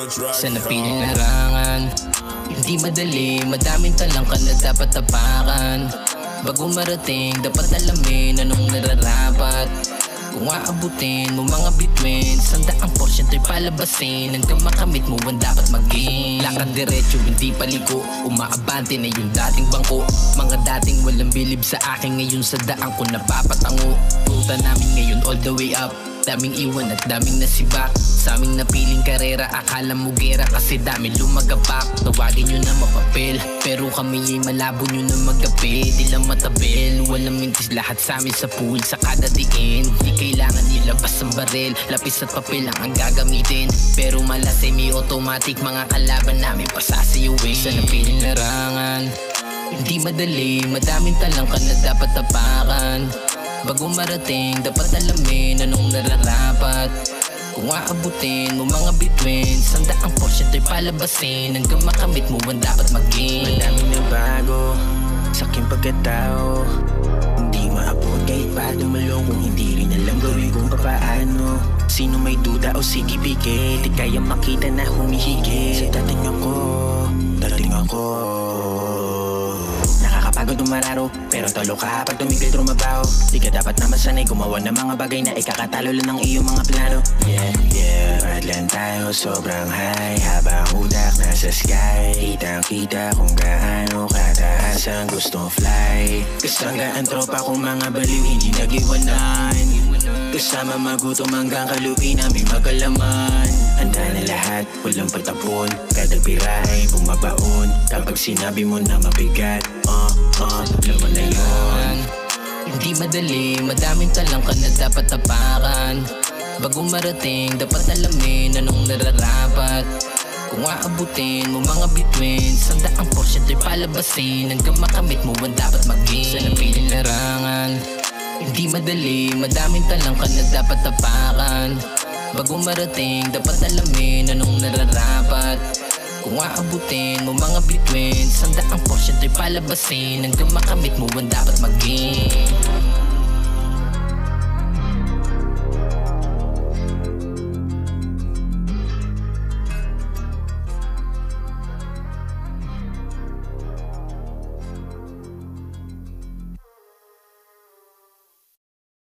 Sa napiling larangan, hindi madali, madaming talangka na dapat tapakan. Bago marating, dapat alamin anong nararapat. Kung aabutin mo mga bituin, 100%'y palabasin. Hanggang makamit mo ang dapat maging. Lakad diretso, hindi paliko, umaabante na yung dating bangko. Mga dating walang bilib sa akin, ngayon sa daan ko napapatango. Ruta namin ngayon all the way up, daming iwan at daming nasibak. Sa aming napiling karera, akala mo gera kasi dami lumagapak. Tawagin nyo na mapapel, pero kami ay malabo nyo na magapi. Di lang matabel, walang mintis, lahat sa amin sa pool sa kada diin. Di kailangan ilabas ang baril, lapis at papel lang ang gagamitin. Pero malas semi-automatic, mga kalaban namin pasasiyuin. Sa napiling larangan, hindi madali, madaming talangka na dapat tapakan. Bago marating, dapat alamin anong nararapat. Kung aabutin mo mga bituin, 100%'y palabasin. Hanggang makamit mo ang dapat maging. Madaming nabago sa aking pagkatao, hindi maabot kahit pa dumalong. Kung hindi rin alam gawin kung papaano. Sino may duda o sige pikit, di kaya makita na humihigit. Sa dating ako nakakapagod umararo, pero talo ka pag tumigil trumabaho. Di ka dapat na masanay gumawa ng mga bagay na ikakatalo lang ng iyong mga plano. Yeah, madlan tayo sobrang high, habang utak nasa sky. Kitang-kita kung gaano kataas ang gustong fly. Kasanggaan tropa kong mga baliw, hindi nag-iwanan. Kasama magutom hanggang kalupi namin magalaman. Handa na lahat, walang patapon, kada pira ay bumabaon. Kapag sinabi mo na mabigat, laman na yun. Hindi madali, madaming talangka na dapat tapakan. Bago marating, dapat alamin anong nararapat. Kung aabutin mo mga bituin, 100%'y palabasin. Hanggang makamit mo ang dapat maging. Sa napiling larangan, hindi madali, madaming talangka na dapat tapakan. Bago marating, dapat alamin anong nararapat. Kung aabutin mo mga bituin, 100%'y palabasin. Hanggang makamit mo ang dapat maging.